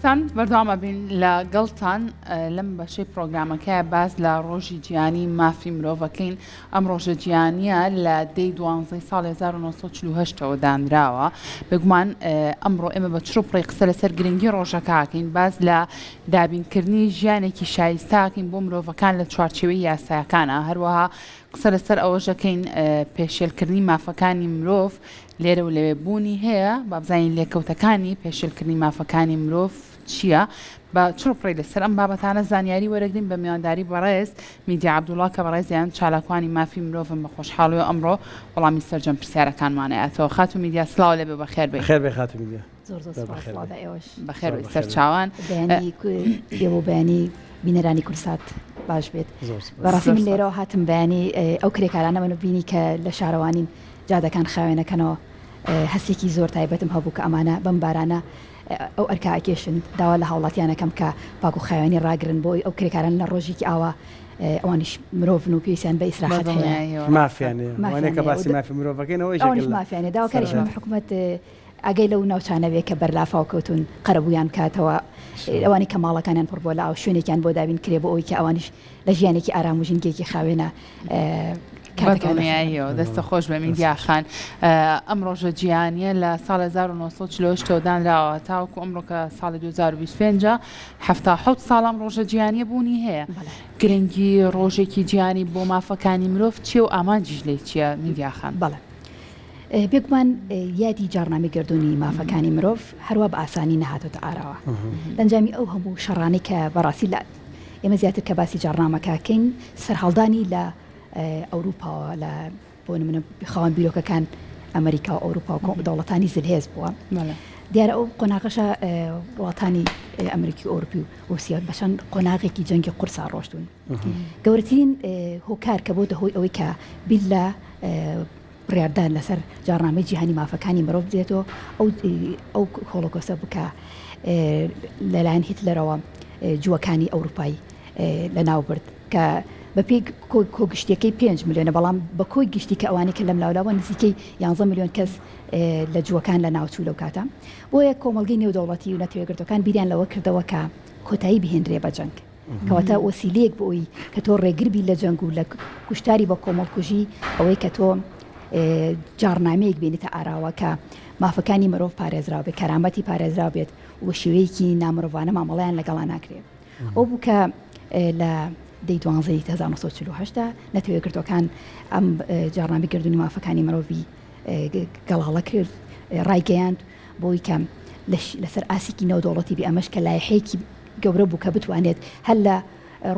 خۆشەویستان بەردەوامە بین لە گەڵتان لەم بەشەی پرۆگرامەکە باز لە ڕۆژی گیانی مافی مرۆڤەکەین. ئەم ڕۆژە گیانیە لە دەی 12 ساڵی 1940ەوە دانراوە. بگومان ئەمڕۆ ئێمە بە چڕوپڕی قسە لەسەر گرنگی ڕۆژەکەکەین، باز لە دابینکردنی ژیانێکی شایستاکەین بۆ مرۆڤەکان لە چوارچێوەی یاسایەکانە. هەروەها قسە لەسەر ئەوەژەکەین پێشێلکردنی مافەکانی مرۆڤ لێرە و لەوێبوونی هەیە، بابزانین لێکەوتەکانی پێشێلکردنی مافەکانی مرۆڤ چییە. بە چڕپڕی لەسەر ئەم بابەتانە زانیاری وەرەگرین بە میوانداری بەڕێز میدیا عەبدوڵڵا کە بەڕێزیان چالاکوانی مافی مرۆڤن. بە خۆشحاڵی و ئەمڕۆ وەڵامی سەرجەم پرسیارەکانمانەیەتەوە. خاتو میدیا سلااو لێبێ بەخێر بێ. خێر بێ خاتو میدیا. زۆر سپاس لە ئێوەش. بەخێر بێ سەرچاوان بێ بەیانی بینەرانی کورسات باش بێت. بەڕاستی من لێرەوە هاتم بەیانی ئەو کرێکارانە من بینی کە لە شارەوانین جادەکان خاوێنەکەنەوە هەستێکی زۆر تایبەتم هەبوو کە ئەمانە بەم بارانە ئەو ئەرکاکێشن داوا لە هاوڵاتیانەکەم کە پاک و خاوێنی ڕاگرن بۆی ئەو کرێکاران لە ڕۆژێکی ئاوا ئەوانیش مرۆڤن و پێویستیان بە ئیسراحەت هەیە. مافیانێ وانەیە کە باسی مافی مرۆڤەکەینەوەی ئەوانیش مافیانێ داواکاریشم حکوومەت ئەگەی لەو ناوچانەوێ کە بەرلافاو کەوتون قەرەبوویان کاتەوە ئەوانی کە ماڵەکانیان پڕ بۆ لە ئاو شوێنێکیان بۆ دابین کرێ بۆ ئەوی کە ئەوانیش لە ژیانێکی ئارام و ژینگێکی خاوێنە بەدڵنیاییەوە. دەستە خۆش بە میدیاخان. ئەم ڕۆژە گیانیە لە ساڵ 1940 دانراوە تاوکو ئەمڕۆ کە ساڵی 2025 77 ساڵام ڕۆژە گیانیە بوونی هەیە. گرنگی ڕۆژێکی گیانی بۆ مافەکانی مرۆڤ چێ و ئامانجیش لێ چییە میدیاخان؟ بەڵێ بێگومان یادی جارنامەی گردوونی مافەکانی مرۆڤ هەروە بە ئاسانی نەهاتۆتە ئاراوە. دەنجامی ئەو هەموو شەڕانەی کە بەڕاستی لە ئێمە زیاتر کە باسی جارنامەکەکەین سەرهەڵدانی لە ئەوروپاوە لە بۆ نمونە خاوەن بیرۆکەکان ئەمریکا و ئەوروپا و دەوڵەتانی زلهێز بووە. دیارە ئەو قۆناغەشە وڵاتانی ئەمریکی و ئەوروپی و رووسیا بەشان قۆناغێکی جەنگی قورسا ڕۆشتون. گەورەترین هۆکار کە بۆتە هۆی ئەوەی کە بیل لە بڕاردان لەسەر جارنامەی جیهانی مافەکانی مرۆڤ دێتەوە ئەو هۆڵۆکۆستە بکە لەلایەن هیتلەرەوە جووەکانی ئەوروپایی لە ناوبرد کە بە پێی کۆگشتەکەی 5 ملیۆنە، بەڵام بە کۆی گشتی کە ئەوانی کە لەم لاولاوە نزیکەی 11 ملیۆن کەس لە جووەکان لە ناوچوو لەو کاتە بۆیە کۆمەڵگەی نێودەوڵەتی و نەتەوەیەکگرتوەکان بیریان لەوە کردەوە کە کۆتایی بهێنرێ بە جەنگ، کەواتە وەسیلەیەک بۆ ئەوی کە تۆ ڕێگربی لە جەنگ و لە کوشتاری بە کۆمەڵکوژی ئەوەی کە تۆ جارنامەیەک بینیتە ئاراوە کە مافەکانی مرۆڤ پارێزرا بێت، کەرامەتی پارێزرا بێت و شێوەیەکی نامرۆڤانە مامەڵەیان لەگەڵا ناکرێت. ئەو بوو کە لە دەی 1940 نەتەوەیەکگرتوەکان ئەم جارنامەی گردوونی مافەکانی مرۆڤی گەڵاڵە کرد، ڕایگەیاند بۆی کە لەسەر ئاسیکی نێودەوڵەتی بێ ئەمەش کە لایحەیەکی گەورە بوو کە بتوانێت هەر لە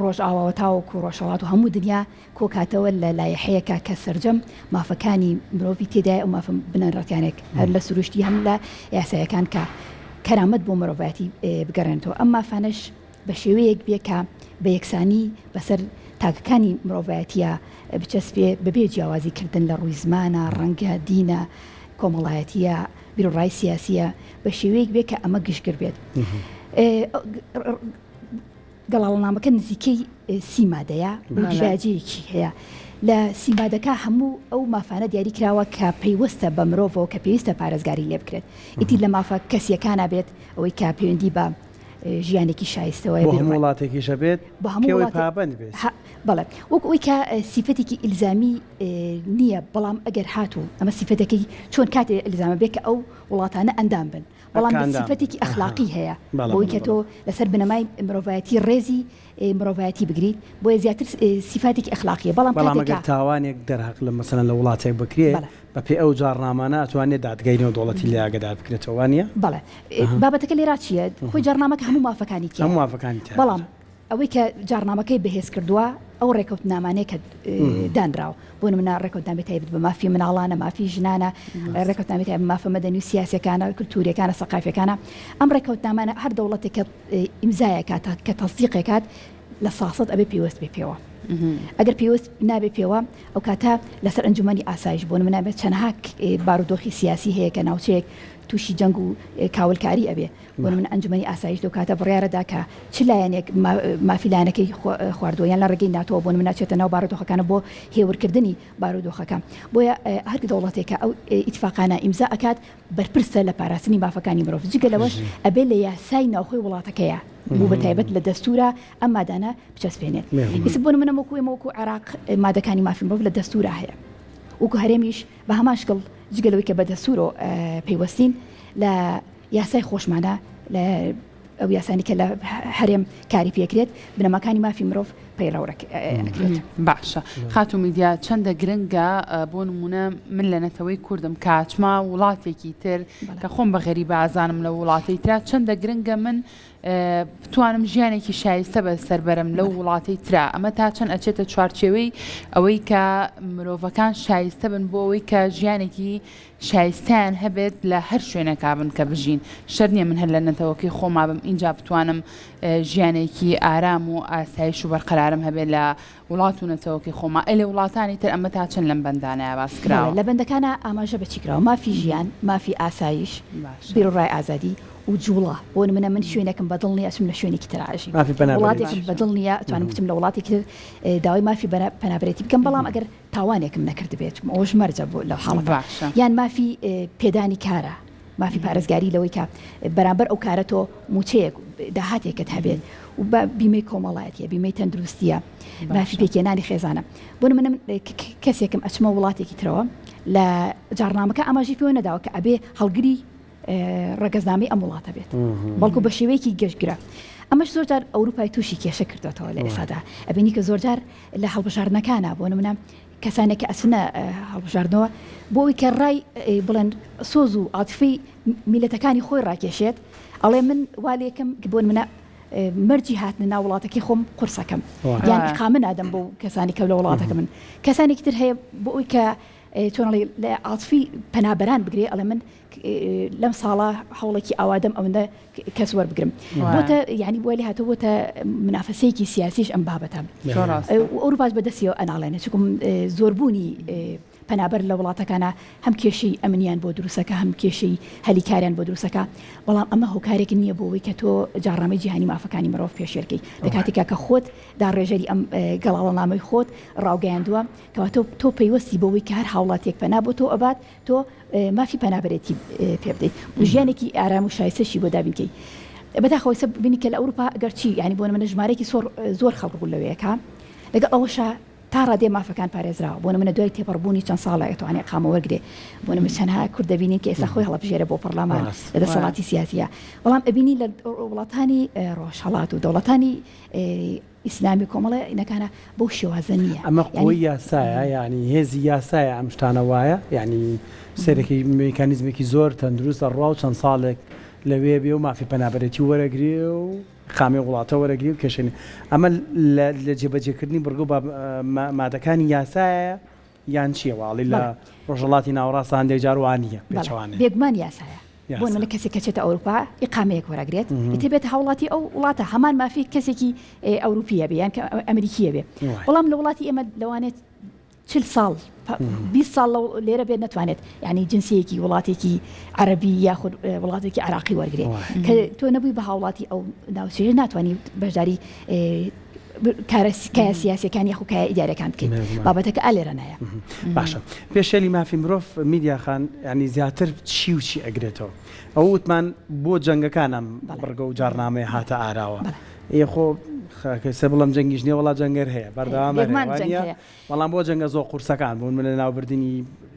ڕۆژ ئاواوە تاوەکو و ڕۆژهەڵات و هەموو دنیا کۆکاتەوە لە لایحەیەکە کە سەرجەم مافەکانی مرۆڤی تێدایە ئەو مافە بنەڕەتیانێک هەر لە سروشتی هەم لە یاسایەکان کە کەرامەت بۆ مرۆڤایەتی بگەڕێنەوە. ئەم مافانەش بە شێوەیەک بێ کە بە یەکسانی بەسەر تاکەکانی مرۆڤایەتیە بچەسپێ بەبێ جیاوازیکردن لە ڕووی زمانە، ڕەنگە، دینە، کۆمەڵایەتیە، بیرۆڕای سیاسیە بە شێوەیەک بێ کە ئەمە گشتگر بێت. گەڵاڵنامەکە نزیکەی سیمادەیە و دیراجەیەکی هەیە. لە سیمادەکە هەموو ئەو مافانە دیاری کراوە کە پەیوەستە بە مرۆڤەوە کە پێویستە پارێزگاری لێ بکرێت. ئیتی لە مافە کەسیەکانە بێت ئەوەی کە پەیوەندی بە ژیانێکی شایستەوە بۆ هەموو وڵاتێکیشە بێت بە هەموو پابەند بێت. بەڵێ وەک ئەوی کە سیفەتێکی ئیلزامی نییە، بەڵام ئەگەر هاتوو ئەمە سیفەتەکەی چۆن کاتێ ئیلزامە بێت کە ئەو وڵاتانە ئەندام بن، بەڵام سیفەتێکی ئەخلاقی هەیە بۆی کە تۆ لەسەر بنەمای مرۆڤایەتی ڕێزی مرۆڤایەتی بگریت بۆیە زیاتر سیفاتێکی ئەخلاقیە. بەڵام ئەگەر تاوانێک دەرهەق لە مەسەلەن لە وڵاتێک بکرێت بە پێی ئەو جارنامانە ئەتوانێت دادگای نێودەوڵەتی لە ئاگادار بکرێتەوە وانە؟ بەڵێ بابەتەکە لێرا چییە؟ خۆی جارنامەکە هەموو مافەکانی تیا، هەموو مافەکانی تیا، بەڵام ئەوەی کە جارنامەکەی بەهێز کردووە ئەو ڕێکەوتنامانەیە کە دانراوە بۆ نمونە ڕێکەوتنامەی تایبەت بە مافی مناڵانە، مافی ژنانە، ڕێکەوتنامەی تایبەت بە مافە مەدەنی و سیاسیەکانە، کولتوریەکانە، سەقافیەکانە. ئەم ڕێکەوتنامانە هەر دەوڵەتێک کە ئیمزایە کات کە تەصدیقێکات لە ساسەد ئەبێ پێوەست بێ پێوە. ئەگەر پێویست نابێ پێوە ئەو کاتە لەسەر ئەنجومەنی ئاسایش بۆ نمونە چەندها بارودۆخی سیاسی هەیە کە ناوچەیەک تووشی جەنگ و کاولکاری ئەبێ بۆ من ئەنجومەنی ئاسایش دەو کاتە بڕیارەدا کە چ لایەنێک مافیلانەکەی خواردووە یان لە ڕێگەی ناتۆ بۆ من ناچێتە ناو بارودۆخەکانە بۆ هێورکردنی بارودۆخەکە بۆیە هەر دەوڵەتێکە ئەو ئیتفاقانە ئیمزا ئەکات بەرپرسە لە پاراستنی مافەکانی مرۆڤ جگە لەوەش ئەبێ لە یاسای ناوخۆی وڵاتەکەیە بوو بە تایبەت لە دەستورە ئەم مادانە بچەسپێنێت ئیسە بۆ منە وەکو عێراق مادەکانی مافی مرۆڤ لە دەستورە هەیە وەکو هەرێمیش بە هەمان شکڵ جگەلەوەی کە بە دەستور و پەیوەستین لە یاسای خۆشمانە لە ئەو یاسانی کە لە هەرێم کاری پێکرێت بنەماکانی مافی مرۆڤ پەیڕەورەکرێت. باشە خاتو میدیا چەندە گرنگە بۆ نمونە من لە نەتەوەی کوردم کاچما وڵاتێکی تر کە خۆم بە غەریبە ئازانم لە وڵاتی ترا چەندە گرنگە من بتوانم ژیانێکی شایستە بە سەربەرم لەو وڵاتی ترا ئەمە تا چەند ئەچێتە چوارچێوەی ئەوەی کە مرۆڤەکان شایستە بن بۆ ئەوەی کە ژیانێکی شایستیان هەبێت لە هەر شوێنێکا بن کە بژین شەر نییە من هەر لە نەتەوەکی خۆما بم اینجا بتوانم ژیانێکی ئارام و ئاسایش و بەرقەرارم هەبێت لە وڵات و نەتەوەکی خۆما ئەلێ وڵاتانی تر ئەمە تا چەند لەم بەندانەیە باسکراوە لە بەندەکانە ئاماژە بەچیکراوە مافی ژیان مافی ئاسایش بیرڕای ئازادی و جوڵە بۆ من شوێنێکم بەدڵ نیە ئەچم لە شوێنێکی ترراژی وڵاتێکم بەدڵ نیە توانم بچم لە وڵاتێکی تر داوای مافی پەنابەتی بکەم بەڵام ئەگەر تاوانێکم نەکرد بێت ئەوش مەرجە بۆ لەو حاڵەتە یان مافی پێدانی کارە مافی پارێزگاری لەوەی کە بەرامبەر ئەو کارە تۆ موچەیەک داهاتێکت هەبێت و بە بیمەی کۆمەڵایەتیە بیمەی تەندروستیە مافی پێکێنانی خێزانە بۆ من کەسێکم ئەچمە وڵاتێکی ترەوە لە جارنامەکە ئاماژی پێوە نەداوە کە ئەبێ هەڵگری ڕگەزنامی ئەم وڵاتە بێت بەڵکو بە شێوەیەکی گەشتگرە ئەمەش زۆرجار ئەوروپای تووشی کێشە کردوێتەوە لە ئێسادا ئەبینی کە زۆرجار لە هەڵبژاردنەکانە بۆ نمونە کەسانێک ئەسنە هەڵبژاردنەوە بۆ ئەوی کە ڕای بڵێن سۆز و عاتفەی میلەتەکانی خۆی ڕاکێشێت ئەڵێ من والێکم کە بۆ منە مەرجی هاتنە ناو وڵاتەکەی خۆم قورسەکەم یان ئیقامە نادەم بۆ کەسانی کە لە وڵاتەکە من کەسانێکی تر هەیە بۆ ئەوی کە چۆنڵی لە عاتفی پەنابەران بگرێ ئەڵێ من لەم ساڵە هەوڵێکی ئاوادەم ئەوەندە کەس وەربگرم بۆتە یعنی بۆ لێ هاتە بۆتە منافەسەیەکی سیاسیش ئەم بابەتە ئەوروپاش بەدەستیەوە ئەناڵێنێ چکم زۆربوونی پەنابەر لە وڵاتەکانە هەم کێشەی ئەمنیان بۆ دروستەکە هەم کێشەی هەلیکاریان بۆ دروستەکە بەڵام ئەمە هۆکارێک نییە بۆ ئەوەی کە تۆ جاڕامەی جیهانی مافەکانی مرۆڤ پێشێرکەی لە کاتێکا کە خۆت داڕێژەری ئەم گەڵاوەڵنامەی خۆت ڕاوگەیاندووە کەوا تۆ پەیوەستی بۆ ئەوەی کە هەر هاوڵاتێک پەنا بۆ تۆ ئەبات تۆ مافی پەنابەرێتی پێ بدەیت و ژیانێکی ئارام و شایستەشی بۆ دابینکەی بەداخەوەی بینی کە لە ئەوروپا گەرچی ینی بۆ منە ژمارەی زۆر خەڵکبوو لەوەیەکە لەگەڵ ئەوەشە تا ڕادێ مافەکان پارێزراوە بۆ منە دوای تێپەڕبوونی چەند ساڵە توانێت قامەوەرگێ بۆ نمە چەندها کوورد دەبینین کە ئێستا خۆی هەڵبژێرە بۆ پەرلەمان لە دەسەڵاتی سیاسیە بەڵام ئەبینی لە وڵاتانی ڕۆژهەڵات و دەوڵەتانی ئیسلامی کۆمەڵە ئینەکانە بۆ شێوازە نییە ئەمە قوی یاسایە یعنی هێزی یاسایە ئەم شتانە وایە یعنی سەرێکی میکانیزمێکی زۆر تەندروستە ڕاو چەند ساڵێک لەوێ بێ و مافی پەنابەرێتی وەرەگری و خامی وڵاتە وەرەگری و کێشێنی ئەمە لە جێبەجێکردنی بڕگە و مادەکانی یاسایە یان چییە واڵی لە ڕۆژەڵاتی ناوەڕاستە هەندێک جار وانە پێچەوانێ بێگومان یاسایە بۆ منە کەسێک کەچێتە ئەوروپا ئیقامەیەک وەرەگرێت ئیتر بێتە هاوڵاتی ئەو وڵاتە هەمان مافی کەسێکی ئەوروپیە بێ یان کە ئەمریکیە بێ بەڵام لە وڵاتی ئێمە لەوانێت 40 ساڵ 20 ساڵ لێرە بێت نتوانێت یعنی جنسیەکی وڵاتێکی عەربی یاخود وڵاتێکی عراقی وەرگێ کە تۆ نەبووی بە هاوڵاتی ئەو ناوچەیە ناتوانانی بەشداری کارە سیاسیەکانی یاخو کای ئیدارەکان بکەیت بابەتەکە ئالێرە نایە باشە پێشێلی مافی مرۆڤ میدیاخان ینی زیاتر چی و چی ئەگرێتەوە ئەو وتمان بۆ جەنگەکانم بڕگە و جارنامەیە هاتە ئاراوە ئێخۆ سێ بڵم جەنگیش نیە وڵات جەنگەر هەیە بەردەوامە بەڵام بۆ جەنگە زۆر قورسەکان بوون من لە ناوبردننی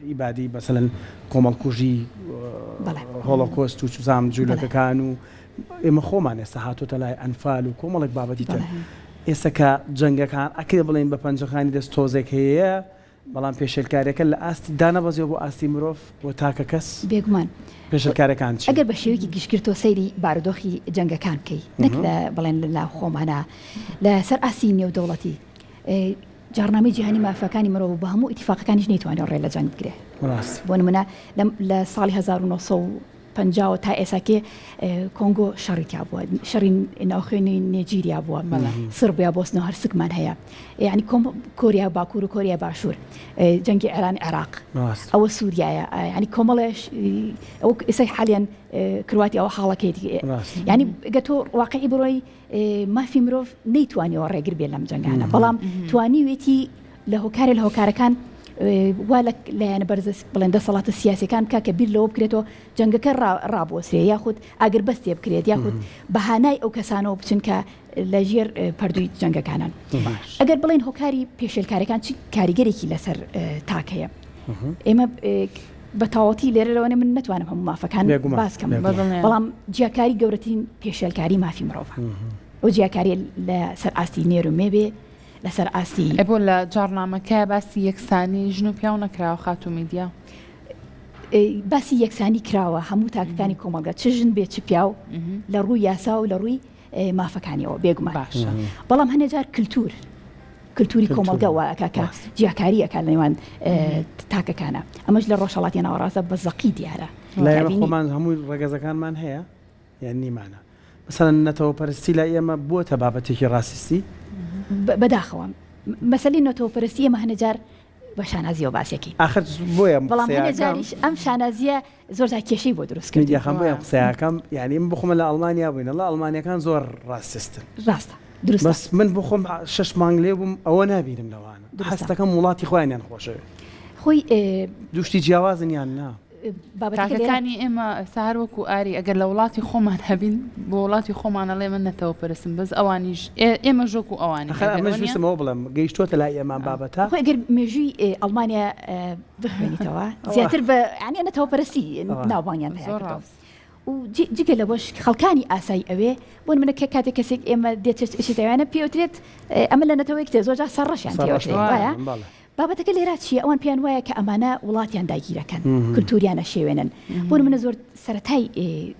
ئیبادی بەسەلەن کۆمەڵکوژی هۆڵۆکۆست و چوزام جوولەکەکان و ئێمە خۆمان ئێستا هاتوۆتە لای ئەنفال و کۆمەڵێک بابەتی تر ئێستا کە جەنگەکان ئەکرێ بڵێن بە پەنجەخانی دەست تۆزێک هەیە بەڵام پێشێلکارەکە لە ئاستی دانەبەزیەوە بۆ ئاستی مرۆڤ بۆ تاکە کەس بێگومان پێشێلکارەکان چی ئەگەر بە شێوەیەکی گشتگرتۆ سەیری بارودۆخی جەنگەکان بکەی نەک لە بڵێن لە خۆمانە لە سەر ئاسی نێودەوڵەتی جارنامەی جیهانی مافەکانی مرۆڤ بە هەموو ئیتیفاقەکانیش نەیتوانێت ڕێ لە جەنگ بگرێ بۆ نمونە لە ساڵی 1970 50 تا ئێساکێ کۆنگۆ شەڕیتیا بووە شەڕی ناوخێنی نێجیریا بووە سربیا بۆستنەوە هەر سکمان هەیە یعنی کۆریا باکوور و کۆریا باشوور جەنگی ئێران عێراق ئەوە سووریایە ینی کۆمەڵێش ئەو ئێسای حالیان کرواتی ئەوە حاڵەکەیتی ینی گەتۆ واقعی بڕۆی مافی مرۆڤ نەیتوانیەوە ڕێگر بێت لەم جەنگانە بەڵام توانیوێتی لە هۆکارێکەکان وا لایەنە بەرزە بڵێن دەسەڵاتە سیاسەکان بکە کە بیر لەوە بکرێتەوە جەنگەکە ڕابۆسرێ یاخود ئاگر بەستێ بکرێت یاخود بەهانای ئەو کەسانەوە بچن کە لە ژێر پەردووی جەنگەکانان ئەگەر بڵێن هۆکاری پێشێلکارەکان چی کاریگەرێکی لەسەر تاکەیە ئێمە بە تاوەتی لێرەوەێ من نتوانم هەموو مافەکان باسکەم بەڵام جیاکاری گەورەترین پێشێلکاری مافی مرۆڤە ئەو جیاکاری لە سەر ئاستی نێرومێ بێ لەسەر ئاستی بۆ لە جارنامەکە باسی یەکسانی ژن و پیاو نەکراوە خات و میدیا باسی یەکسانی کراوە هەموو تاکەکانی کۆمەلگا چ ژن بێ چ پیاو لە ڕووی یاسا و لە ڕووی مافەکانیەوە بێگومان بەڵام هەنێجار کللتوری کۆمەلگا وەکە جیاکاری ئەکان لەوان تاکەکانە ئەمەش لە ڕۆژهڵاتی ناوەڕاستە بە زەقی دیارە خۆمان هەمووی ڕێگەزەکانمان هەیە یان نیمانە مثلەن نەتەوە پەرستی لە ئێمە بووە بابەتێکی ڕاستیستی بەداخەوە مەسەلی نەتەوە پەرستی ئێمە هەنێجار بە شانازیەوە باسیەکەی آخر بۆیە بەڵام هەنێجاریش ئەم شانازیە زۆر کێشەی بۆ دروست کردی یاخەم بۆیە قسەیەکەم یعنی من بخۆمە لە ئەڵمانیا بووین لە ئەڵمانیەکان زۆر ڕاستستن ڕاستە دروست بەس من بخۆم 6 مانگ لێ بووم ئەوە نابینم لەوانە هەستەکەم وڵاتی خۆیانیان خۆشەوێ خۆی دوشتی جیاوازن یان نا تاکەکانی ئێمە سار وەکو ئاری ئەگەر لە وڵاتی خۆمان هەبین بۆ وڵاتی خۆمانەڵێ من نەتەوە پرسم بەس ئەوانیش ئێمە ژۆکو ئەوانیشمەوە بڵم گەیشتۆتە لای ئێمان بابەتە ئەگەر مێژووی ئەڵمانیا بخوێنیتەوە زیاتر بە عنی نەتەوە پەرستی ناوبانیان هەیە و جگە لە بۆش خەڵکانی ئاسایی ئەوێ بۆن منە کە کاتێک کەسێک ئێمە دێتشتەوانە پێوترێت ئەمە لە نەتەوەی کتێ زۆر سەرڕەشیان پێوەشەیە بابەتەکە لێرا چیە ئەوان پێیان وایە کە ئەمانە وڵاتیان داگیرەکەن کللتوریانە شێوێنن بۆ منە زۆر سەرەتای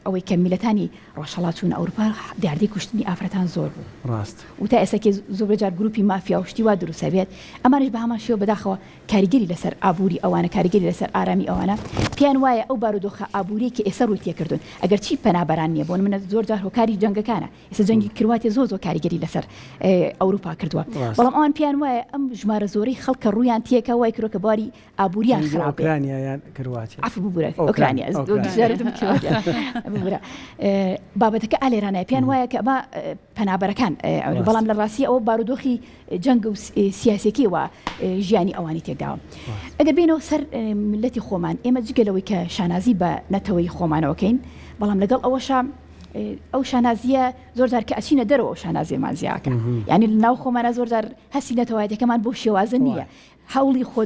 ئەوەی کە میلەتانی ڕۆژهەڵات چوون ئەوروپا دیاردەی کوشتنی ئافرەتان زۆر بوو ڕاست و تا ئێساکە زۆر بەجار گروپی مافیا و شتی وا دروستە بێت ئەمانش بە هەمان شێوە بەداخەوە کاریگەری لەسەر ئابووری ئەوانە کاریگەری لەسەر ئارامی ئەوانە پێیان وایە ئەو بارودۆخە ئابووریەکی ئێستا ڕووی تێکردون ئەگەر چی پەنابەران نییە بۆن منە زۆر جار هۆکاری جەنگەکانە ئێستا جەنگی کرواتی زۆر کاریگەری لەسەر ئەوروپا کردووە بەڵام ئەوان پێیان وایە ئەم ژمارە زۆرەی خەڵکە ڕوویان تێکە وای کرۆکە باری ئابووریان خراپە ئوکرانیایان کرواتی ئۆکرانیا بابەتەکە ئالێرانە پێیان وایە کە ئەمە پەنابەرەکان بەڵام لە ڕاستی ئەوە بارودۆخی جەنگ و سیاسێکی وە ژیانی ئەوانی تێکداوە ئەگەر بینەوە سەر ملەتی خۆمان ئێمە جگەلەوەی کە شانازی بە نەتەوەی خۆمانەوەکەین بەڵام لەگەڵ ئەوەشە ئەو شانازیە زۆر جار کە ئەچینە دەرەوە شانازیێمان زیاکە یعنی لەناو خۆمانە زۆر جار هەستی نەتەوایەتەکەمان بۆ شێوازە نییە هەوڵی خۆ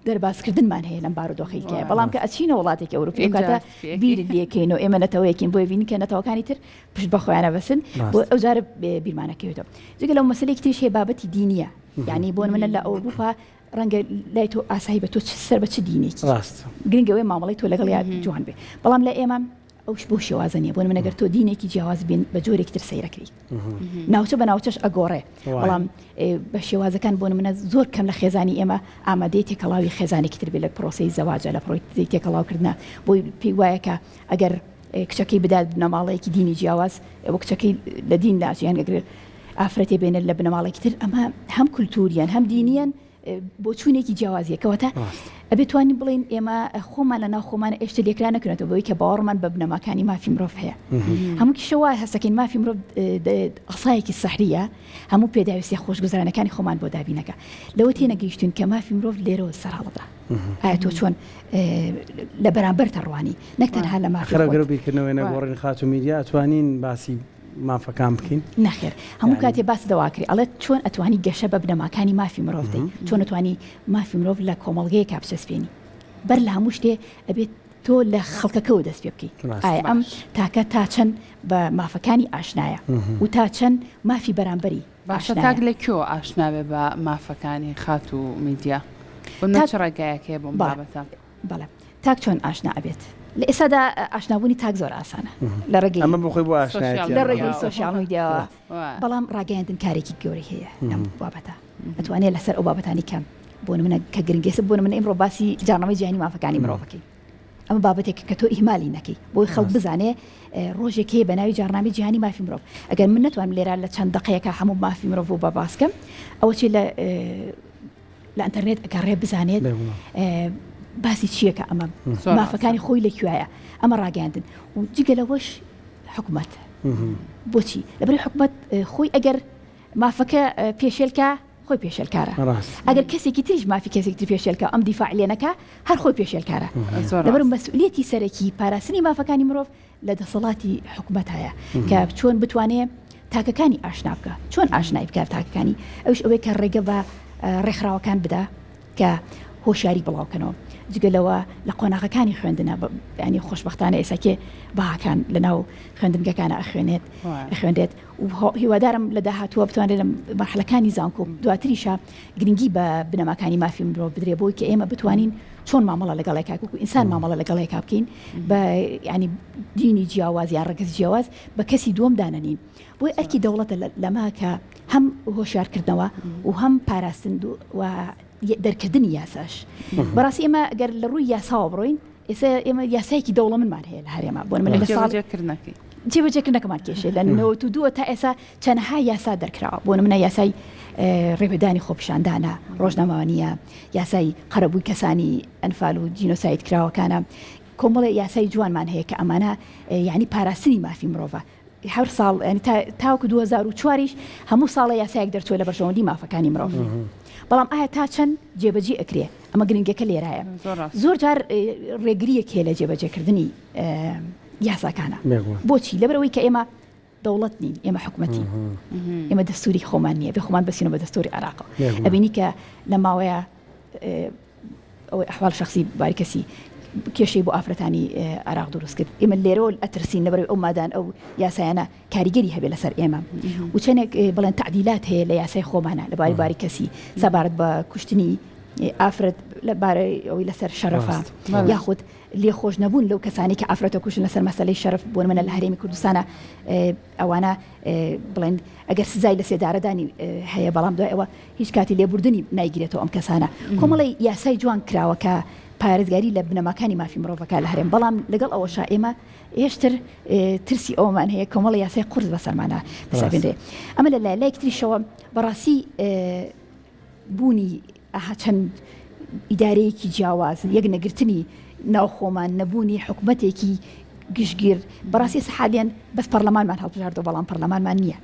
دەرباسکردنمان هەیە لەم بارودۆخەیەکە بەڵام کە ئەچینە وڵاتێکی ئەوروپی کاتە بیر لێکەین و ئێمە نەتەوەیەکین بۆی بینی کە نەتەوەکانی تر پشت بە خۆیانە بەسن بۆ ئەو جارە بیرمانەکەوێتەوە جگە لەو مەسەلەی تریش هەیە بابەتی دینیە یعنی بۆن منە لە ئەوروپا ڕەنگە لای تۆ ئاسایی بە تۆ سەر بە چ دینێکی گرنگەوەی مامەڵی تۆ لەگەڵ جوان بێ بەڵام لە ئێمە ئەوش بۆ شێوازە نیە بۆن منەگەر تۆ دینێکی جیاواز بین بە جۆرێکی تر سەیرەکەیت ناوچە بە ناوچەش ئەگۆڕێ بەڵام بە شێوازەکان بۆن منە زۆر کەم لە خێزانی ئێمە ئامادەی تێکەڵاوی خێزانێکی تر بێت لە پرۆسی زەواجە لە پرۆی تێکەڵاوکردنە بۆی پێی وایە کە ئەگەر کچەکەی بدات بنەماڵەیەکی دینی جیاواز ئەوە کچەکەی لە دین لاچیان ئەگرێت ئافرەتێ بێنێت لە بنەماڵێکی تر ئەمە هەم کولتوریان هەم دینیان بۆ چوونێکی جیاوازیەکەواتە ئەبێتوانین بڵین ئێمە خۆمان لە ناو خۆمانە ئێشتا لێکرا نەکرێتەوە بۆی کە باوەڕمان بە بنەماکانی مافی مرۆڤ هەیە هەموو کیشەوە هەستەکەین مافی مرۆڤ ئەسایەکی سەحریە هەموو پێداویستە خۆشگوزارانەکانی خۆمان بۆ دابینەکە لەوە تێنەگەیشتون کە مافی مرۆڤ لێرەوە سەرهەڵدا ئایا تۆ چۆن لە بەرامبەر تەڕوانی نەکتەنها لە مافی خراپگەڕبیکردنەوەی نەگۆڕین خات و میدیا ئەتوانین باسی مافەکان بکەین نەخێر هەموو کاتێ باس دەواکری ئەڵێ چۆن ئەتوانی گەشە بە بنەماکانی مافی مرۆڤ دەی چۆن ئەتوانی مافی مرۆڤ لە کۆمەڵگەیە کاپچەسپێنی بەر لە هەموو شتێ ئەبێت تۆ لە خەڵکەکەەوە دەست پێ بکەیت ئایا ئەم تاکە تا چەند بە مافەکانی ئاشنایە و تا چەند مافی بەرامبەری باشە تاک لە کێوە ئاشناوێ بە مافەکانی خات و میدیا چ ڕێگایەکەیە بۆم بابەتە بەڵێ تاک چۆن ئاشنا ئەبێت لە ئێستادا ئاشنابوونی تاک زۆر ئاسانە لە ڕێگەی ئەمە بخۆی بۆ ئاشنایەتی لە ڕێگەی سۆشیال میدیاوە بەڵام ڕاگەیاندن کارێکی گەورەی هەیە لەم بابەتە ئەتوانێت لەسەر ئەو بابەتانی کەم بۆ منە کە گرنگێسە بۆ من ئەمڕۆ باسی جارنامەی جیهانی مافەکانی مرۆڤەکەی ئەمە بابەتێک کە تۆ ئیهمالی نەکەی بۆی خەڵک بزانێ ڕۆژێک هەیە بە ناوی جارنامەی جیهانی مافی مرۆڤ ئەگەر من نتوانم لێرە لە چەند دقەیەکە هەموو مافی مرۆڤ بۆ بە باسکەم ئەوە چی لە ئینتەرنێت ئەگەڕێ بزانێت باسی چیەکە ئەمە مافەکانی خۆی لەکوایە ئەمە ڕاگەاندن و جگەلەوەش حکوومەت بۆچی لەبەر حکوومەت خۆی ئەگەر مافەکە پێشێلکە خۆی پێشێلکارە ئەگەر کەسێکی تریش مافی کەسێکی پێشێلکە ئەم دیفاع لێنەکە هەر خۆی پێشێلکارە لەبەر مەسئولیەتی سەرەکی پاراستنی مافەکانی مرۆڤ لە دەسەڵاتی حکوومەت هەیە کە چۆن بتوانێت تاکەکانی ئاشنا بکە چۆن ئاشنای بکات تاکەکانی ئەوش ئەوەی کە ڕێگە بە ڕێکخراوەکان بدا کە هۆشیاری بڵاوکەنەوە جگەلەوە لە قۆناغەکانی خوێندنە ینی خۆشببختانە ئێساکێ باکان لە ناو خوێندنگەکانە ئەخوێندێت و هیوادارم لە داهاتووە بتوانێت لە مەرحلەکانی زانکۆ دواتریشە گرنگی بە بنەماکانی مافی مرۆڤ بدرێ بۆی کە ئێمە بتوانین چۆن مامەڵە لەگەڵێکا و ئینسان مامەڵە لەگەڵێکا بکەین بە ینی دینی جیاواز یان ڕێگەز جیاواز بە کەسی دووەم دانەنین بۆی ئەرکی دەوڵەتە لەما کە هەم هۆشیارکردنەوە و هەم پاراستن و دەرکردنی یاساش بەڕاستی ئێمە گەر لە ڕووی یاساوە بڕۆین ئێمە یاسایەکی دەوڵەمەندمان هەیە لە هەرێمە بۆ من لە جێبەجێکردنەکەی جێبەجێکردنەکەمان کێشێ لە 92 تا ئێستا چەندەها یاسا دەرکراوە بۆ منە یاسای ڕێپێدانی خۆپیشاندانە ڕۆژنامەوانیە یاسای قەرەبووی کەسانی ئەنفال و جینۆساید کراوەکانە کۆمەڵی یاسای جوانمان هەیە کە ئەمانە یعنی پاراستنی مافی مرۆڤە هەر ساڵ ینی تاوەکو 2004ش هەموو ساڵە یاسایەک دەرچوێ لە بەرژەوەندی مافەکانی مرۆڤ بەڵام ئایا تا چەند جێبەجێ ئەکرێ ئەمە گرنگەکە لێرایە زۆر جار ڕێگریەک هەیە لە جێبەجێکردنی یاساکانە بۆچی لەبەرەوەی کە ئێمە دەوڵەت نین ئێمە حکوومەتی ئێمە دەستوری خۆمان نییە بێ خۆمان بەسینەوە بە دەستوری عێراق ئەبینی کە لە ماوەیە ئەوەی ئەحواڵ شخصی باری کەسی کێشەی بۆ ئافرەتانی عێراق دروست کرد ئێمە لێرەوە ئەترسین لەبەرەوەی ئەو مادان ئەو یاسایانە کاریگەری هەبێ لەسەر ئێمە و چەندێک بڵێن تعدیلات هەیە لە یاسای خۆمانە لەباری باری کەسی سەبارەت بە کوشتنی ئافرەت لەبارەی ئەوەی لەسەر شەرەفە یاخود لێخۆش نەبوون لەو کەسانی کە ئافرەتە کوشتن لەسەر مەسەلەی شەرەف بۆ منە لە هەرێمی کوردستانە ئەوانە بڵێن ئەگەر سزای لە سێدارەدانی هەیە بەڵام دوای ئەوە هیچ کاتی لێبوردنی نایگرێتەوە ئەم کەسانە کۆمەڵی یاسای جوان کراوەکە پارێزگاری لە بنەماکانی مافی مرۆڤەکە لە هەرێم بەڵام لەگەڵ ئەوەشا ئێمە هێشتر ترسی ئەومان هەیە کۆمەڵی یاسای قورس بەسەرمانە بسابێنرێ ئەمە لە لای تریشەوە بەڕاستی بوونی چەند ئیدارەیەکی جیاواز یەک نەگرتنی ناوخۆمان نەبوونی حکوومەتێکی گشتگیر بەڕاستی سەحالیان بەس پەرلەمانمان هەڵبژاردەوە بەڵام پەرلەمانمان نییە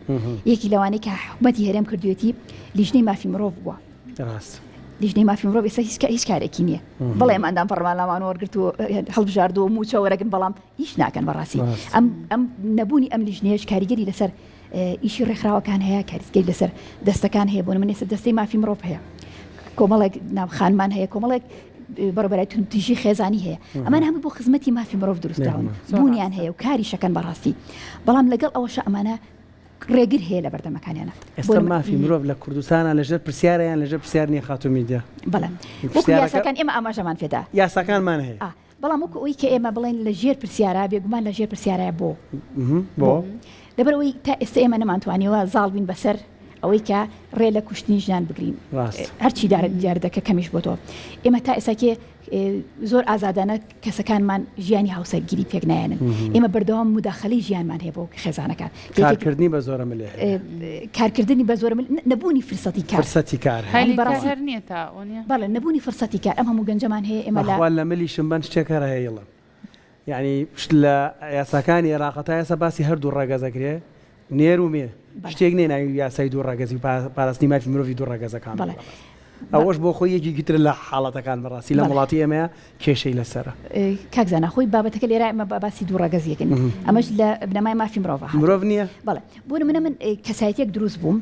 یەکی لەوانەیە کە حکوومەتی هەرێم کردوێتی لیژنەی مافی مرۆڤ بووە لیژنەی مافی مرۆڤ ئێستا هیچ کارێکی نییە بەڵێ ئەماندان پەرلەمان وەرگرت و هەڵبژاردەوە موچە وەرەگن بەڵام هیچ ناکەن بەڕاستی ئەم نەبوونی ئەم لیژنەیەش کاریگەری لەسەر ئیشی ڕێکخراوەکان هەیە کاریگەری لەسەر دەستەکان هەیە بۆ من ئێستا دەستەی مافی مرۆڤ هەیە کۆمەڵێک ناوخانمان هەیە کۆمەڵێک بەڕێبەرای تونتیژی خێزانی هەیە ئەمان هەموو بۆ خزمەتی مافی مرۆڤ دروستراون بوونیان هەیە و کاری شەکەن بەڕاستی بەڵام لەگەڵ ئەوەش ئەمانە ڕێگر هەیە لە بەردەمەکانیانە ئێستا مافی مرۆڤ لە کوردستانە لەژێر پرسیارەیان لەژێر پرسیار نیە خاتو میدیا بەڵێ وەکو یاساکان ئێمە ئاماژەمان پێدا یاساکانمان هەیە بەڵام وەکو ئەوی کە ئێمە بڵێن لە ژێر پرسیارە بێگومان لە ژێر پرسیارە بۆ لەبەرەوەی تا ئێستا ئێمە نەمانتوانیەوە زاڵ بین بەسەر ئەوەی کە ڕێ لە کوشتنی ژیان بگرین هەرچی دیاردەکە کەمیش بۆ تۆ ئێمە تا ئێساکێ زۆر ئازادانە کەسەکانمان ژیانی هاوسەرگیری پێک نایەنن ئێمە بەردەوام مداخەلی ژیانمان هەیە بۆ خێزانەکان کارکردنی بە زۆرە ملێ کارکردنی بە زۆرە نەبوونی فرسەتی کار نییە تا بەڵێ نەبوونی فرسەتی کار ئەم هەموو گەنجەمان هەیە ئێمە لە ملی شمبان شتێکەرە هەیەڵە یعنی لە یاساکانی عێراق تا ئێستا باسی هەردوو ڕاگەزەکرێ نێر و مێ شتێک نێ ناوی یاسای دوو ڕاگەزی پاراستنی مافی مرۆڤی دوو ڕاگەزەکان ئەوەش بۆ خۆی یەکی گیتر لە حاڵەتەکان بەڕاستی لە وڵاتی ئێمە کێشەی لەسەرە کاکزانە خۆی بابەتەکە لێرە ئەمە باسی دوو ڕاگەزیەکەن ئەمەش لە بنەمای مافی مرۆڤ نییە بەڵێ بۆ من کەسایەتێک دروست بووم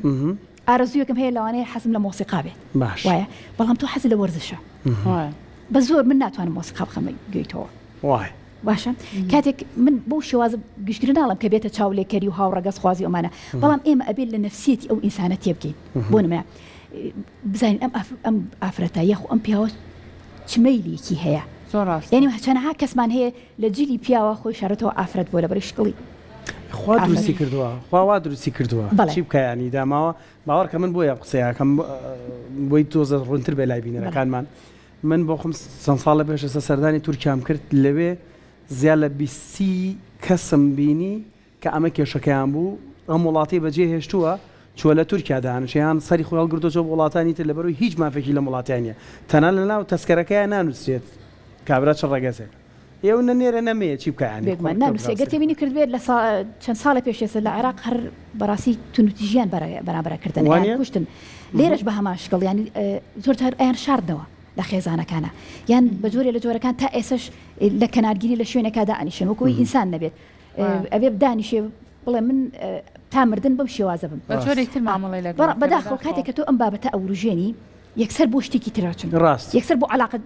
ئارەزوویەکەم هەیە لەوانەیە حەزم لە مۆسیقا بێت باش وایە بەڵام تۆ حەز لە وەرزشە بە زۆر من ناتوانم مۆسیقا بخەمە گوێیتەوە وای باشە کاتێک من بۆ شێوازە گشتگرە ناڵم کە بێتە چاولێکەری و هاوڕەگەز خوازی ئەمانە بەڵام ئێمە ئەبێت لە نەفسیەتی ئەو ئینسانە تێبگەین بۆ نمە بزانین ئەم ئافرەتە یەخ ئەم پیاوە چمەیلێکی هەیە یعنی چەنەها کەسمان هەیە لە جلی پیاوە خۆی شارەتەوە ئافرەت بۆ لەبەر شکڵی خوا دروستی کردووە خواوا دروستی کردووە چی بکەیانی داماوە باوەڕکە من بۆیە قسەیەکەم بۆی تۆزە ڕوونتر بێ لای بینەرەکانمان من بۆ چەند ساڵە پێش ئێستا سەردانی تورکیام کرد لەوێ زیاد لە 20 کەسم بینی کە ئەمە کێشەکەیان بوو ئەم وڵاتی بەجێ هێشتووە چوە لە تورکیا دانیشیان سەری خۆی هەڵگرتووە بۆ وڵاتانی تر لەبەرەوەی هیچ مافێکی لە وڵاتیان نیە تەنها لەناو تەسکەرەکەیان نانووسێت کابرا چ ڕەگەزێک ئێوە نەنێرە نەمەیە چی بکەیان بێگومان نانووسێت گەر تێبینی کردبێت لە چەند ساڵە پێش ئێستا لە عێراق هەر بەڕاستی تونوتیژیان بەرامبەرکردن یان کوشتن لێرەش بە هەمان شکڵ ینی زۆرتر ئەیان شاردنەوە لە خێزانەکانە یان بە جۆرێ لە جۆرەکان تا ئێسش لە کەنارگیری لە شوێنێکا دانیشن وەکوی ئینسان نەبێت ئەبێ دانیشێ بڵێ من تا مردن بەم شێوازە بم بە جۆرێکتر مامەڵی لەگەڵ بەداخەوە کاتێک کە تۆ ئەم بابەتە ئەوروژێنی یەکسەر بۆ شتێکی تراچن ڕاست یەکسەر بۆ علاقە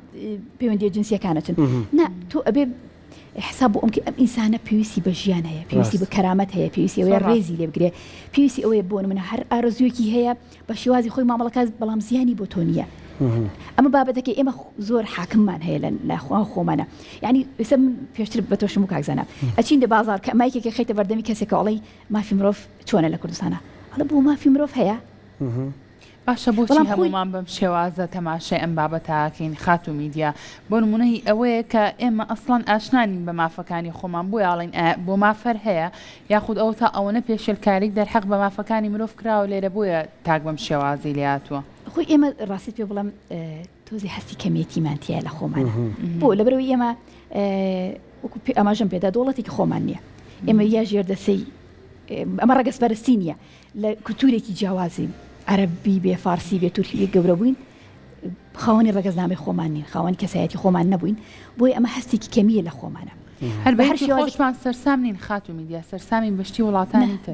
پەیوەندی جنسیەکانەچن نا تۆ ئەبێ حساب بۆ ئەم ئینسانە پێویستی بە ژیان هەیە پێویستی بە کەرامەت هەیە پێویستی ئەوەیە ڕێزی لێ بگرێ پێویستی ئەوەیە بۆ منە هەر ئارەزوویەکی هەیە بە شێوازی خۆی مامەڵەکە بەڵام زیانی بۆ تۆ نییە ئەمە بابەتەکە ئێمە زۆر حاکممان هەیە لە خۆمانە یعنی ئێستا من پێشتر بە تۆشم و کاکزانە ئەچین دە بازار کە مایکێکی خەیتە بەردەمی کەسێکە ئەڵێ مافی مرۆڤ چۆنە لە کوردستانە ئەڵە بۆ مافی مرۆڤ هەیە باشە بۆچی هەمومان بەم شێوازە تەماشای ئەم بابەتاکەین خات و میدیا بۆ نمونەی ئەوەیە کە ئێمە ئەسڵان ئاشنانین بە مافەکانی خۆمان بۆ یاڵین بۆ مافەر هەیە یاخود ئەو تا ئەوەنە پێشێلکاریک دەرحەق بە مافەکانی مرۆڤ کراوە لێرە بۆیە تاک بەم شێوازی لێهاتووە خۆی ئێمە ڕاستی پێ بڵم تۆزی هەستی کەمیەتیمانتیە لە خۆمانە بۆ لەبەرەوەی ئێمە ئەماژەم پێدا دۆڵەتێکی خۆمان نییە ئێمە یا ژێردەسەی ئەمە ڕەگەسپەرستی نییە لە کولتورێکی جیاوازی عەرەبی بێ فارسی بێ تورکی بێ گەورە بووین خاوەنی ڕەگەزنامەی خۆمان نین خاوەنی کەسایەتی خۆمان نەبووین بۆی ئەمە هەستێکی کەمیە لە خۆمانە هەر بە هەر خۆشمان سەرسام نین خات و میدیا سەرسامی بەشتی وڵاتانی تر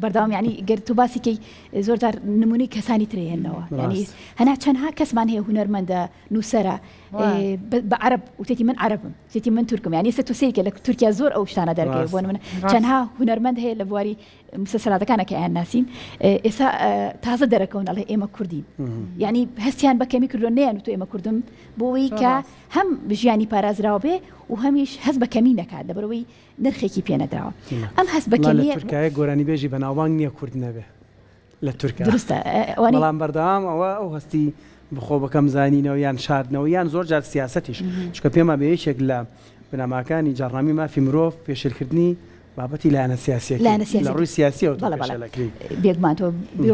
بەردەوام ینی گەر تو باسیکەی زۆرجار نمونەی کەسانی ترێنەوە ینی هەنا چەندها کەسمان هەیە هونەرمەندە نووسەرە بە عەرب وتێتی من عەربم وتێتی من تورکم یعنی ئێستا تۆ سەیرکە لە تورکیا زۆر ئەو شتانە دەرکەوێت بۆ من چەندها هونەرمەند هەیە لە بواری مسلسلاتەکانە کە ئەیان ناسین ئێستا تازە دەرەکەون ئەڵێ ئێمە کوردین یعنی هەستیان بە کەمی کردو نەیان تو ئێمە کوردم بۆەوەی کە هەم ژیانی پارازراوە بێ و هەمیش هەست بە کەمی نەکات لەبەرەوەی نرخێکی پێنەدراوە ئەم هەست بە کەمی تورکیای گۆرانی بێژی بە ناوبانگ نییە کورد نەبێ لە تورکیا دروستە بەڵام بەردەوام ئەو هەستی بخۆ بەکەم زانینەوە یان شاردنەوە یان زۆر جار سیاسەتیش چکە پێما بە یەکێک لە بنەماکانی جاڕامی مافی مرۆڤ پێشێلکردنی بابەتی لایەنە سیاسی لە ڕووی سیاسیەوە بێگومان تۆ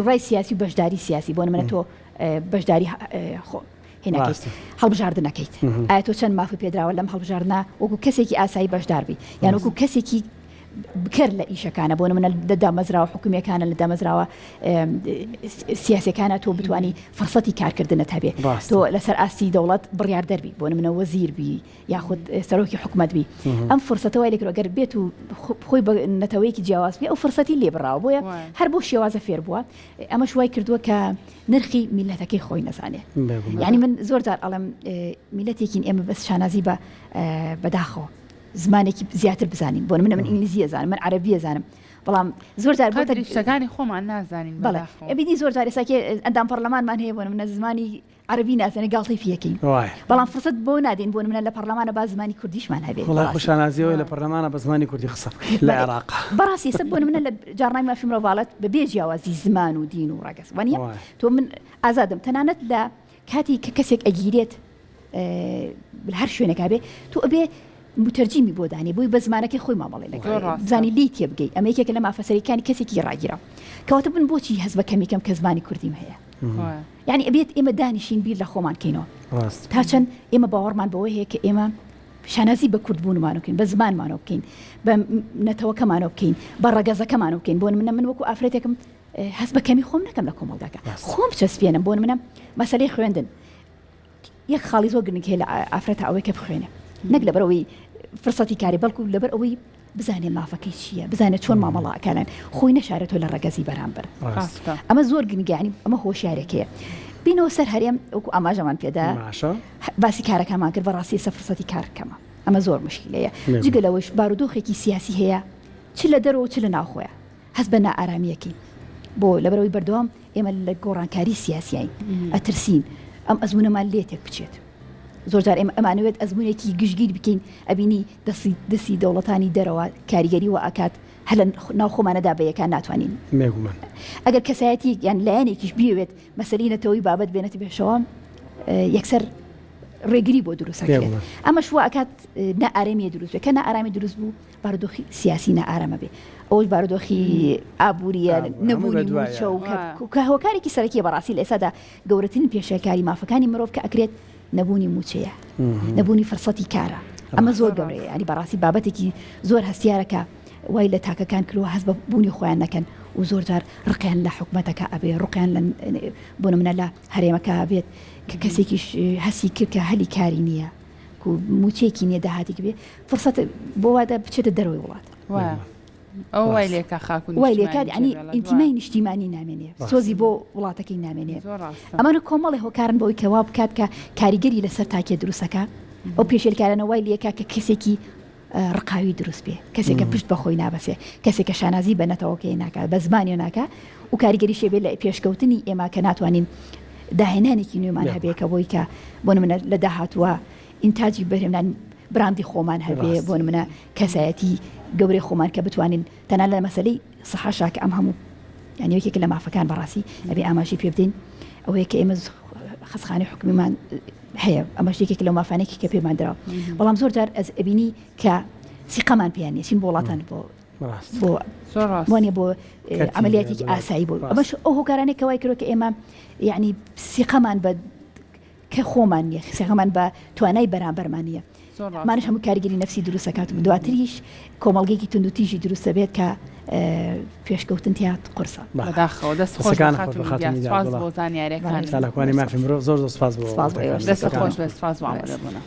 ڕای سیاسی و بەشداری سیاسی بۆ نمونە تۆ بەشداری هێناکەیت هەڵبژاردنەکەیت ئایا تۆ چەند مافی پێدراوە لەم هەڵبژاردنە وەکو کەسێکی ئاسایی بەشدار بی یان وەکو کەسێکی بکرد لە ئیشەکانە بۆ نمونە لە دامەزراوە حکومیەکانە لە دامەزراوە سیاسەکانە تۆ بتوانی فرسەتی کارکردنت هەبێ تۆ لەسەر ئاستی دەوڵەت بڕیار دەربی بۆ نمونە وەزیر بی یاخود سەرۆکی حکومەت بی ئەم فرسەتەوەی لێکرۆ گەر بێت و خۆی بە نەتەوەیەکی جیاواز بێ ئەو فرسەتی لێ بڕاوە بۆیە هەر بۆ شێوازە فێر بووە ئەمە شوای کردووە کە نرخی میلەتەکەی خۆی نەزانێ یعنی من زۆر جار ئەڵم میلەتێکین ئێمە بەس شانازی بەداخەوە زمانێکی زیاتر بزانین بۆ من ئینگلیزی زانم من عەرەبی زانم بەڵام زۆر جار بۆ شتەکانی خۆمان نازانین بەڵێ ئەبینی زۆر جار ئێستا ئەندام پەرلەمانمان هەیە بۆ من زمانی عەرەبی نازانێ گاڵتەی پێکەین بەڵام فرسەت بۆ نادین بۆ من لە پەرلەمانە با زمانی کوردیشمان هەبێت وڵای خۆشانازیەوە لە پەرلەمانە بە زمانی کوردی قسە لە عێراق بەڕاستی ئێستا بۆ من لە جاڕنامەی مافی مرۆڤ بە بێ جیاوازی زمان و دین و ڕەگەز وانە تۆ من ئازادم تەنانەت لە کاتی کە کەسێک ئەگیرێت هەر شوێنێکا بێ تۆ ئەبێ مترجمی بۆ دانی بووی بە زمانەکەی خۆی مامەڵێ زانی لی تێ بگەی ئەمە یەکێکە لە مافەسەریەکانی کەسێکی ڕاگیرە کەواتە بن بۆچی هەست بە کەمیکەم کە زمانی کوردیم هەیە یعنی ئەبێت ئێمە دانیشین بیر لە خۆمان کەینەوە تا چەند ئێمە باوەڕمان بەوەی هەیە کە ئێمە شانازی بە کوردبوونمانە بکەین بە زمانمانە بکەین بە نەتەوەکەمانە بکەین بە ڕەگەزەکەمانە بکەین بۆ من وەکو ئافرەتێکم هەست بە کەمی خۆم نەکەم لە کۆمەڵگاکە خۆم چەسپێنم بۆ منە مەسەلەی خوێندن یەک خاڵی زۆر گرنگ هەیە لە ئافرەتە ئەوەی کە بخوێنێ نەک لەبەرەوەی فرسەتی کاری بەڵکو لەبەر ئەوەی بزانێ مافەکەی چییە بزانێت چۆن مامەڵاکانن خۆی نەشارێتەوە لە ڕەگەزی بەرامبەر ئەمە زۆر گرنگانی ئەمە هۆشیارێکەیە بینەوە سەر هەرێم وەکو ئاماژەمان پێدا باسی کارەکەمان کرد بەڕاستی ئێستا فرسەتی کارکەمە ئەمە زۆر مشکلەیە جگە لەوەش بارودۆخێکی سیاسی هەیە چ لە دەرەوە چ لە ناوخۆیە هەست بە نائارامیەکەی بۆ لەبەرەوەی بەردەوام ئێمە لە گۆڕانکاری سیاسیین ئەترسین ئەم ئەزمونەمان لێتێک بچێت زۆر جار ئەمانوێت ئەزمونێکی گشتگیر بکەین ئەبینی دەستی دەوڵەتانی دەرەوە کاریگەری و ئاکات هەل ناو خۆمانەدا بەیەکان ناتوانین ئەگەر کەسایەتی یان لایەنێکیش بیوێت مەسەلەی نەتەوەی بابەت بێنێتە پێشەوە یەکسەر ڕێگری بۆ دروستەکرێت ئەمە شووە ئەکات نائارەمی دروست بێت کە نائارامی دروست بوو بارودۆخی سیاسی نائارەمە بێ ئەوش بارودۆخی ئابوووریە نەبوونی موچە و کە هۆکارێکی سەرەکی بەڕاستی لە ئێستادا گەورەترین پێشەکاری مافەکانی مرۆڤ کە ئەکرێت نەبوونی موچەیە نەبوونی فرسەتی کارە ئەمە زۆر گەورەیە ینی بەڕاستی بابەتێکی زۆر هەستیارەکە وای لە تاکەکان کردووە هەست بە بوونی خۆیان نەکەن و زۆر جار ڕقیان لە حکوومەتەکە ئەبێ ڕقیان بۆ نمونە لە هەرێمەکە بێت کە کەسێکیش هەسی کرد کە هەلی کاری نییە موچەیەکی نییە داهاتێک بێ فرسەت بۆ وادە بچێتە دەرەوەی وڵات ئەو وای لێکە خاکو وای لێکات ینی ئینتیمای نیشتیمانی نامێنێ سۆزی بۆ وڵاتەکەی نامێنێ ئەمانە کۆمەڵی هۆکارن بۆی کەوا بکات کە کاریگەری لەسەر تاکێ دروستەکە ئەو پێشێلکارانە وای لێکا کە کەسێکی ڕقاوی دروست بێ کەسێکە پشت بەخۆی نابەسێ کەسێکە شانازی بە نەتەوەکەی ناکات بە زمانی ناکە و کاریگەری شێبێ لە پێشکەوتنی ئێمە کە ناتوانین داهێنانێکی نوێمان هەبێ کە بۆی کە بۆ نمونە لە داهاتووە ئینتاجی بەرهێنان براندی خۆمان هەبێ بۆ نمونە کەسایەتی گەورەی خۆمان کە بتوانین تەنها لە مەسەلەی سەحاشاکە ئەم هەموو یعنی یەکێک لە مافەکان بەڕاستی ئەبێ ئاماژی پێ بدەین ئەوەیە کە ئێمە خەسخانەی حکومیمان هەیە ئەمەش یەکێک لە مافانێکی کە پێمان درراوە بەڵام زۆر جار ئەس ئەبینی کە سیقەمان پێیان نیە چین بۆ وڵاتان بۆ وانێ بۆ عملیاتێکی ئاسایی بوو ئەمەش ئەو هۆکارانێک کەوای کردو کە ئێمە یعنی سیقەمان بە کە خۆمان نیە سیقەمان بە توانای بەرامبەرمان نیە مانش هەموو کاریگەری نەفسی دروستەکات و دواتریش کۆمەڵگەیەکی تونند و تیژی دروستە بێت کە پێشکەوتن تیات قورسە بەداخەوە دەست خۆش بۆ زانیاریەکان ساڵەکوانی مافی مرۆڤ زۆر سپاس بۆ دەست خۆش بە سپاس بۆ ئامادەبوونە